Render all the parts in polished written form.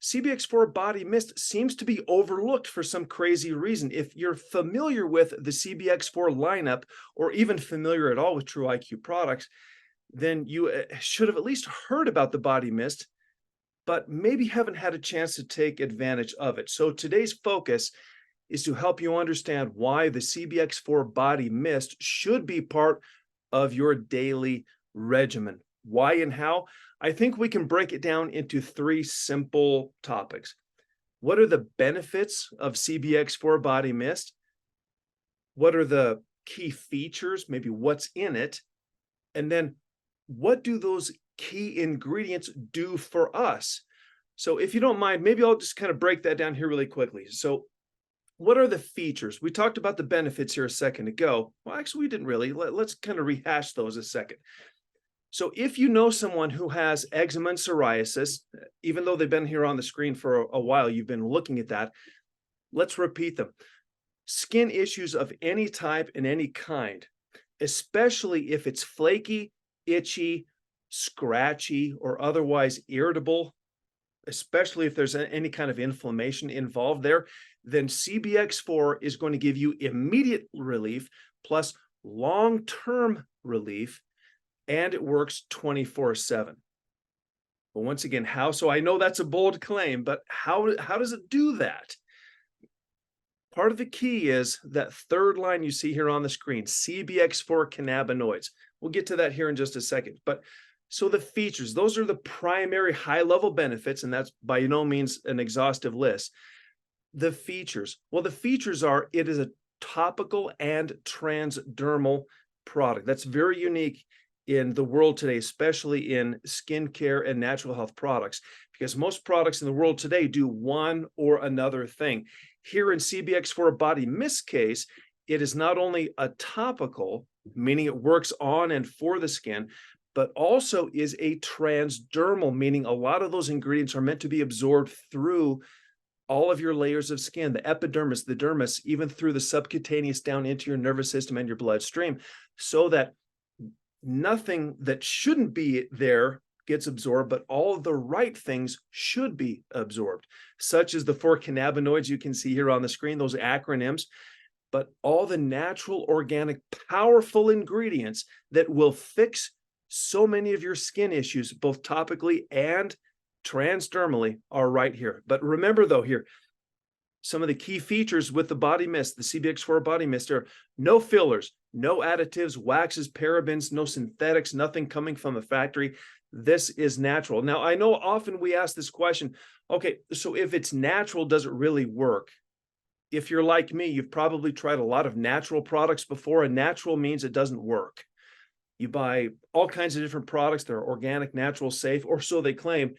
CBX4 body mist seems to be overlooked for some crazy reason. If you're familiar with the CBX4 lineup, or even familiar at all with TruIQ products, then you should have at least heard about the body mist, but maybe haven't had a chance to take advantage of it. So today's focus is to help you understand why the CBX4 body mist should be part of your daily regimen. Why and how? I think we can break it down into three simple topics. What are the benefits of CBX4 body mist? What are the key features? Maybe what's in it? And then what do those key ingredients do for us? So if you don't mind, maybe I'll just kind of break that down here really quickly. So what are the features? We talked about the benefits here a second ago. Well, actually, we didn't really. Let's kind of rehash those a second. So if you know someone who has eczema and psoriasis, even though they've been here on the screen for a while, you've been looking at that, let's repeat them. Skin issues of any type and any kind, especially if it's flaky, itchy, scratchy, or otherwise irritable, especially if there's any kind of inflammation involved there, then CBX4 is going to give you immediate relief plus long-term relief, and it works 24/7. But once again, how? So I know that's a bold claim, but how does it do that? Part of the key is that third line you see here on the screen, CBX4 cannabinoids. We'll get to that here in just a second. But so the features, those are the primary high-level benefits, and that's by no means an exhaustive list. The features, well, the features are it is a topical and transdermal product. That's very unique in the world today, especially in skincare and natural health products, because most products in the world today do one or another thing. Here in CBX4 body mist case, it is not only a topical, meaning it works on and for the skin, but also is a transdermal, meaning a lot of those ingredients are meant to be absorbed through all of your layers of skin, the epidermis, the dermis, even through the subcutaneous down into your nervous system and your bloodstream, so that nothing that shouldn't be there gets absorbed, but all of the right things should be absorbed, such as the 4 cannabinoids you can see here on the screen, those acronyms, but all the natural, organic, powerful ingredients that will fix so many of your skin issues, both topically and transdermally, are right here. But remember though, here, some of the key features with the body mist, the CBX4 body mist, are no fillers, no additives, waxes, parabens, no synthetics, nothing coming from a factory. This is natural. Now, I know often we ask this question, okay, so if it's natural, does it really work? If you're like me, you've probably tried a lot of natural products before, and natural means it doesn't work. You buy all kinds of different products that are organic, natural, safe, or so they claim,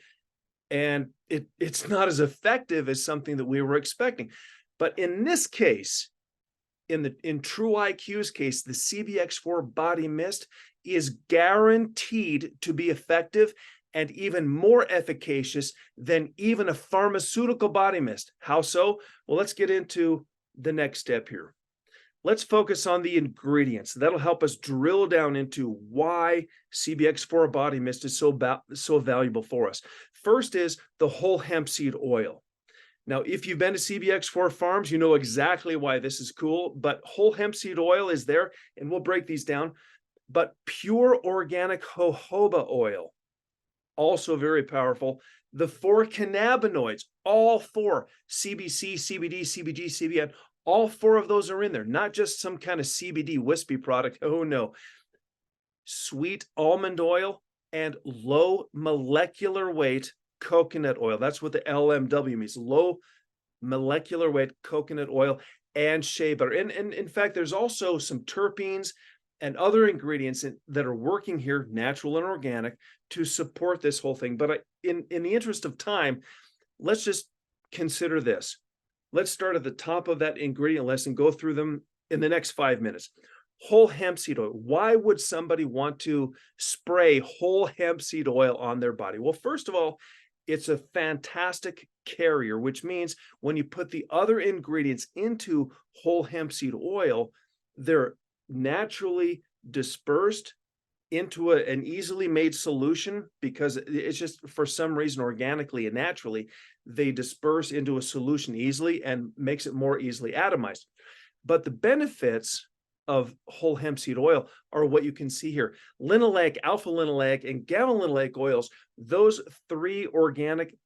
and it's not as effective as something that we were expecting. But in this case, in TruIQ's case, the CBX4 body mist is guaranteed to be effective and even more efficacious than even a pharmaceutical body mist. How so? Well, let's get into the next step here. Let's focus on the ingredients. That'll help us drill down into why CBX4 body mist is so valuable for us. First is the whole hemp seed oil. Now, if you've been to CBX4 farms, you know exactly why this is cool, but whole hemp seed oil is there, and we'll break these down. But pure organic jojoba oil, also very powerful. The 4 cannabinoids, all 4, CBC, CBD, CBG, CBN, all 4 of those are in there, not just some kind of CBD wispy product. Oh no. Sweet almond oil and low molecular weight coconut oil. That's what the LMW means, low molecular weight coconut oil and shea butter. And in fact, there's also some terpenes and other ingredients that are working here, natural and organic, to support this whole thing. But in the interest of time, let's just consider this. Let's start at the top of that ingredient list and go through them in the next 5 minutes. Whole hemp seed oil. Why would somebody want to spray whole hemp seed oil on their body? Well, first of all, it's a fantastic carrier, which means when you put the other ingredients into whole hemp seed oil, they're naturally dispersed into an easily made solution, because it's just for some reason organically and naturally they disperse into a solution easily and makes it more easily atomized. But the benefits of whole hemp seed oil are what you can see here. Linoleic, alpha linoleic, and gamma linoleic oils, those three organic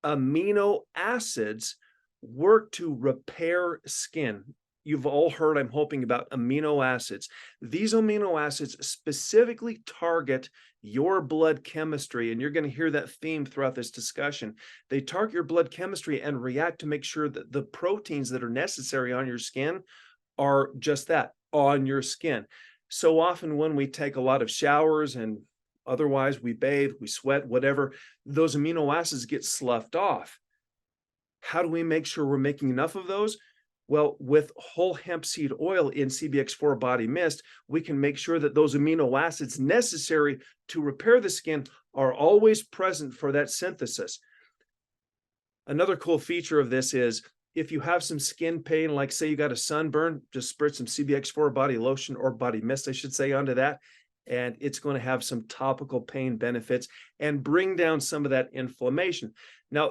amino acids work to repair skin. You've all heard, I'm hoping, about amino acids. These amino acids specifically target your blood chemistry, and you're going to hear that theme throughout this discussion. They target your blood chemistry and react to make sure that the proteins that are necessary on your skin are just that, on your skin. So often when we take a lot of showers and otherwise we bathe, we sweat, whatever, those amino acids get sloughed off. How do we make sure we're making enough of those? Well, with whole hemp seed oil in CBX4 body mist, we can make sure that those amino acids necessary to repair the skin are always present for that synthesis. Another cool feature of this is if you have some skin pain, like say you got a sunburn, just spritz some CBX4 body lotion or body mist, I should say, onto that, and it's going to have some topical pain benefits and bring down some of that inflammation. Now,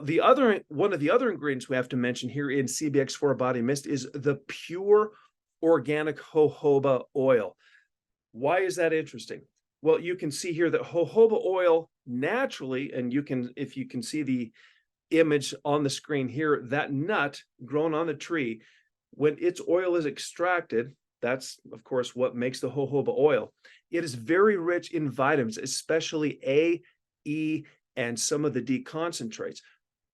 one of the other ingredients we have to mention here in CBX4 body mist is the pure organic jojoba oil. Why is that interesting? Well, you can see here that jojoba oil naturally, and if you can see the image on the screen here, that nut grown on the tree, when its oil is extracted, that's of course what makes the jojoba oil. It is very rich in vitamins, especially A, E, and some of the D concentrates.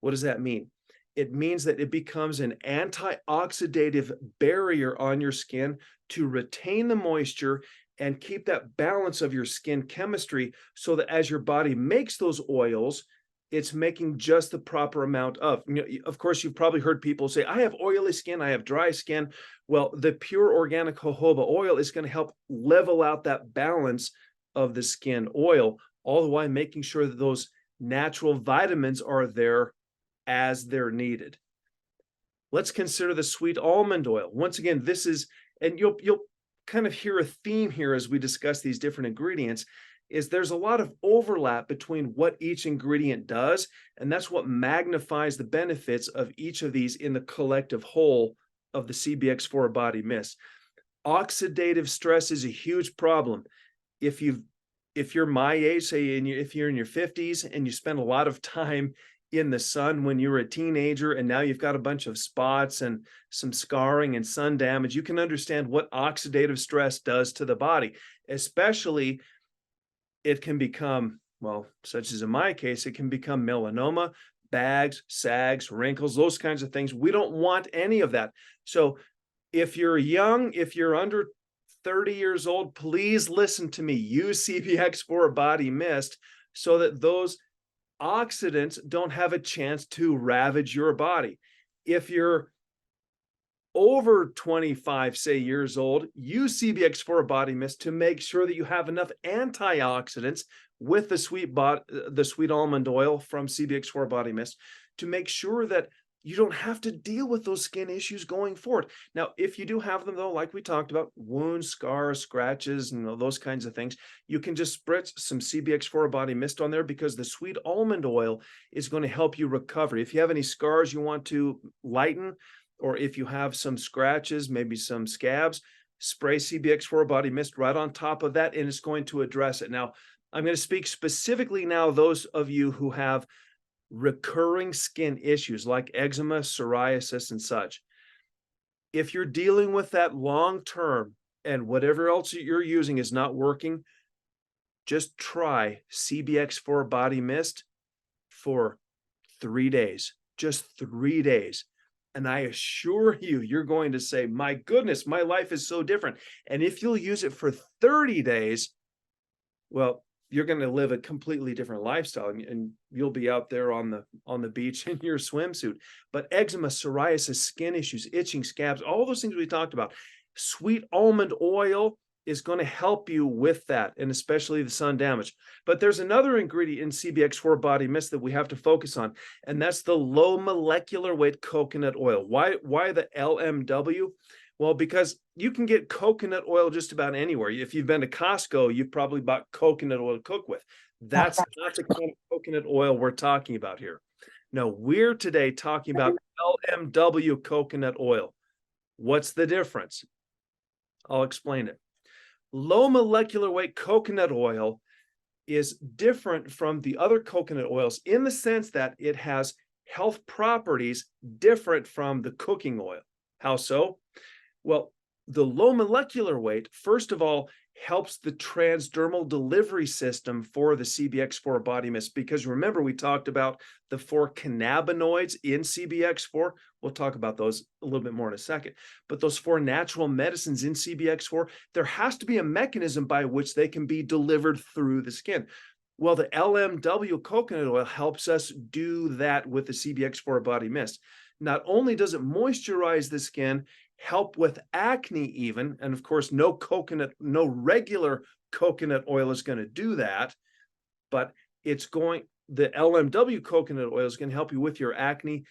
What does that mean? It means that it becomes an antioxidative barrier on your skin to retain the moisture and keep that balance of your skin chemistry so that as your body makes those oils, it's making just the proper amount of. Of course, you've probably heard people say, I have oily skin, I have dry skin. Well, the pure organic jojoba oil is going to help level out that balance of the skin oil, all the while making sure that those natural vitamins are there as they're needed. Let's consider the sweet almond oil. Once again, this is, and you'll kind of hear a theme here as we discuss these different ingredients, is there's a lot of overlap between what each ingredient does, and that's what magnifies the benefits of each of these in the collective whole of the CBX4 body mist. Oxidative stress is a huge problem. If you're my age, say if you're in your 50s and you spend a lot of time in the sun when you were a teenager and now you've got a bunch of spots and some scarring and sun damage, you can understand what oxidative stress does to the body. Especially, it can become, well, such as in my case, it can become melanoma, bags, sags, wrinkles, those kinds of things. We don't want any of that. So if you're young, if you're under 30 years old, please listen to me. Use CBX4 body mist so that those oxidants don't have a chance to ravage your body. If you're over 25, say, years old, use CBX4 body mist to make sure that you have enough antioxidants with the sweet almond oil from CBX4 body mist to make sure that you don't have to deal with those skin issues going forward. Now, if you do have them, though, like we talked about, wounds, scars, scratches, and those kinds of things, you can just spritz some CBX4 body mist on there because the sweet almond oil is going to help you recover. If you have any scars you want to lighten, or if you have some scratches, maybe some scabs, spray CBX4 body mist right on top of that, and it's going to address it. Now, I'm going to speak specifically now those of you who have recurring skin issues like eczema, psoriasis, and such. If you're dealing with that long term and whatever else you're using is not working, just try CBX4 body mist for 3 days, just 3 days. And I assure you, you're going to say, my goodness, my life is so different. And if you'll use it for 30 days, well, you're going to live a completely different lifestyle, and you'll be out there on the beach in your swimsuit. But eczema, psoriasis, skin issues, itching, scabs, all those things we talked about, sweet almond oil is going to help you with that, and especially the sun damage. But there's another ingredient in CBX4 body mist that we have to focus on, and that's the low molecular weight coconut oil. Why the LMW? Well, because you can get coconut oil just about anywhere. If you've been to Costco, you've probably bought coconut oil to cook with. That's not the kind of coconut oil we're talking about here. Now, we're today talking about LMW coconut oil. What's the difference? I'll explain it. Low molecular weight coconut oil is different from the other coconut oils in the sense that it has health properties different from the cooking oil. How so? Well, the low molecular weight, first of all, helps the transdermal delivery system for the CBX4 body mist. Because remember, we talked about the 4 cannabinoids in CBX4. We'll talk about those a little bit more in a second. But those 4 natural medicines in CBX4, there has to be a mechanism by which they can be delivered through the skin. Well, the LMW coconut oil helps us do that with the CBX4 body mist. Not only does it moisturize the skin, help with acne even, and of course, no regular coconut oil is going to do that, but the LMW coconut oil is going to help you with your acne,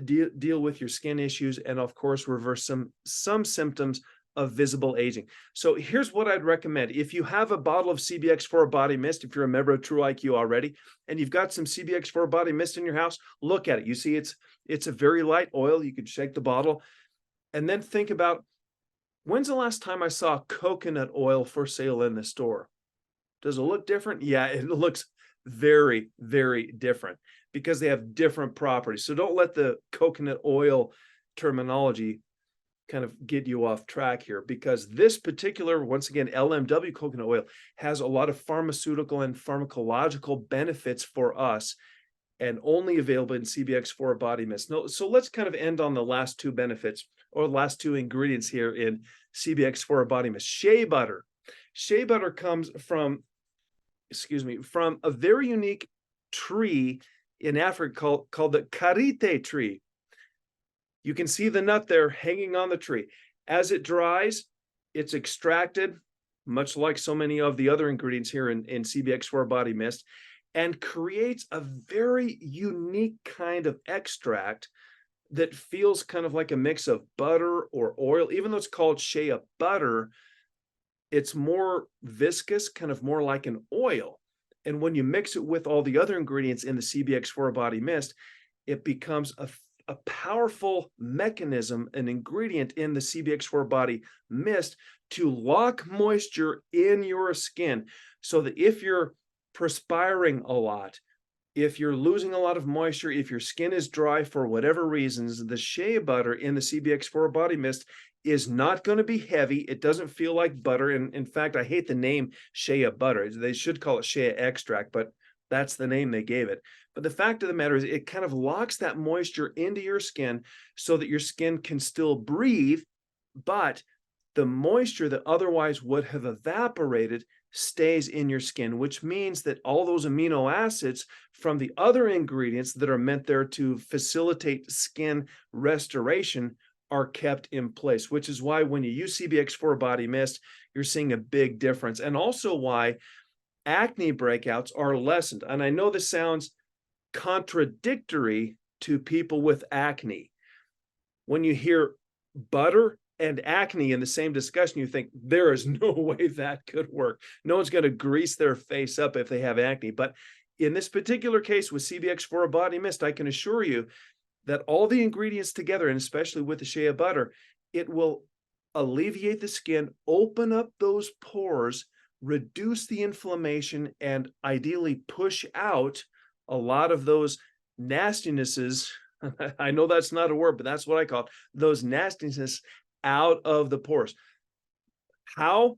deal with your skin issues, and of course, reverse some symptoms of visible aging. So here's what I'd recommend. If you have a bottle of CBX4 body mist, if you're a member of TruIQ already, and you've got some CBX4 body mist in your house, look at it. You see it's a very light oil. You can shake the bottle and then think about, when's the last time I saw coconut oil for sale in the store? Does it look different? Yeah, it looks very, very different because they have different properties. So don't let the coconut oil terminology kind of get you off track here, because this particular, once again, LMW coconut oil has a lot of pharmaceutical and pharmacological benefits for us, and only available in CBX4 body mist. No, so let's kind of end on the last 2 benefits, or last 2 ingredients here in CBX4 body mist. Shea butter. Shea butter comes from, from a very unique tree in Africa called the karité tree. You can see the nut there hanging on the tree. As it dries, it's extracted, much like so many of the other ingredients here in CBX4 body mist, and creates a very unique kind of extract that feels kind of like a mix of butter or oil. Even though it's called shea butter, it's more viscous, kind of more like an oil. And when you mix it with all the other ingredients in the CBX4 body mist, it becomes a powerful mechanism, an ingredient in the CBX4 body mist to lock moisture in your skin, so that if you're perspiring a lot, if you're losing a lot of moisture, if your skin is dry for whatever reasons, the shea butter in the CBX4 body mist is not going to be heavy. It doesn't feel like butter. And in fact, I hate the name shea butter. They should call it shea extract, but that's the name they gave it. But the fact of the matter is, it kind of locks that moisture into your skin so that your skin can still breathe, but the moisture that otherwise would have evaporated stays in your skin, which means that all those amino acids from the other ingredients that are meant there to facilitate skin restoration are kept in place, which is why when you use CBX4 body mist, you're seeing a big difference. And also why acne breakouts are lessened. And I know this sounds contradictory to people with acne. When you hear butter and acne in the same discussion, you think there is no way that could work. No one's going to grease their face up if they have acne. But in this particular case with CBX4 body mist, I can assure you that all the ingredients together, and especially with the shea butter, it will alleviate the skin, open up those pores, reduce the inflammation, and ideally push out a lot of those nastinesses. I know that's not a word, but that's what I call it, those nastinesses out of the pores. How?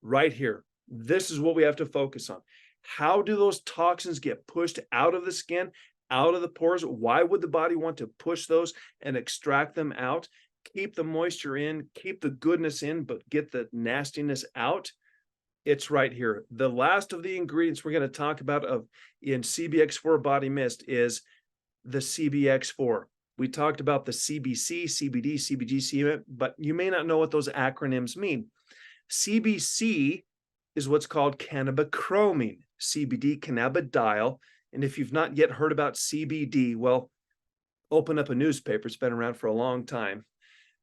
Right here. This is what we have to focus on. How do those toxins get pushed out of the skin, out of the pores? Why would the body want to push those and extract them out? Keep the moisture in, keep the goodness in, but get the nastiness out. It's right here. The last of the ingredients we're going to talk about in CBX4 body mist is the CBX4. We talked about the CBC, CBD, CBG, but you may not know what those acronyms mean. CBC is what's called cannabichromene, CBD cannabidiol. And if you've not yet heard about CBD, well, open up a newspaper. It's been around for a long time.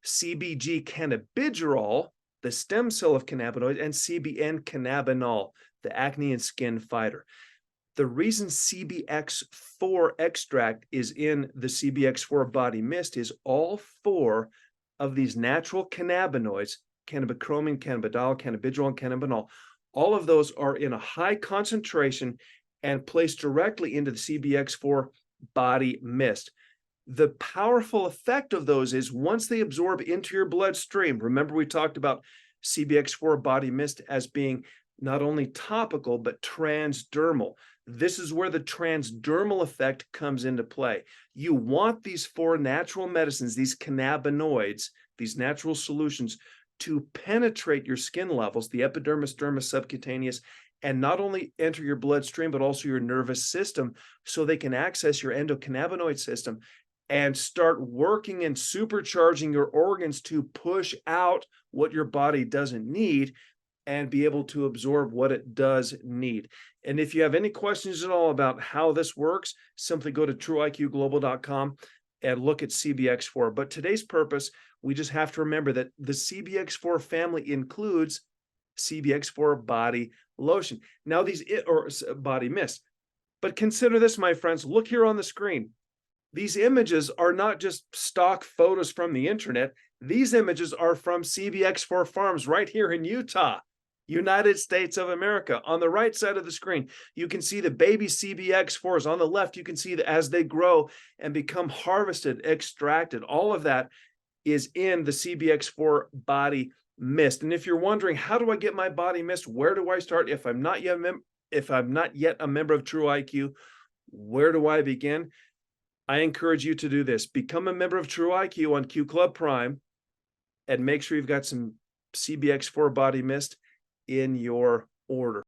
CBG cannabigerol, the stem cell of cannabinoid, and CBN cannabinol, the acne and skin fighter. The reason CBX4 extract is in the CBX4 body mist is all four of these natural cannabinoids, cannabichromine, cannabidiol, cannabidiol, and cannabinol, all of those are in a high concentration and placed directly into the CBX4 body mist. The powerful effect of those is once they absorb into your bloodstream, remember we talked about CBX4 body mist as being not only topical, but transdermal. This is where the transdermal effect comes into play. You want these four natural medicines, these cannabinoids, these natural solutions, to penetrate your skin levels, the epidermis, dermis, subcutaneous, and not only enter your bloodstream, but also your nervous system, so they can access your endocannabinoid system and start working and supercharging your organs to push out what your body doesn't need and be able to absorb what it does need. And if you have any questions at all about how this works, simply go to TruIQglobal.com and look at CBX4. But today's purpose, we just have to remember that the CBX4 family includes CBX4 body lotion. Now or body mist. But consider this, my friends, look here on the screen. These images are not just stock photos from the internet. These images are from CBX4 farms right here in Utah, United States of America. On the right side of the screen, you can see the baby CBX4s. On the left, you can see that as they grow and become harvested, extracted, all of that is in the CBX4 body mist. And if you're wondering, how do I get my body mist? Where do I start? If I'm not yet a member of TruIQ, where do I begin? I encourage you to do this. Become a member of TruIQ on Q Club Prime and make sure you've got some CBX4 body mist in your order.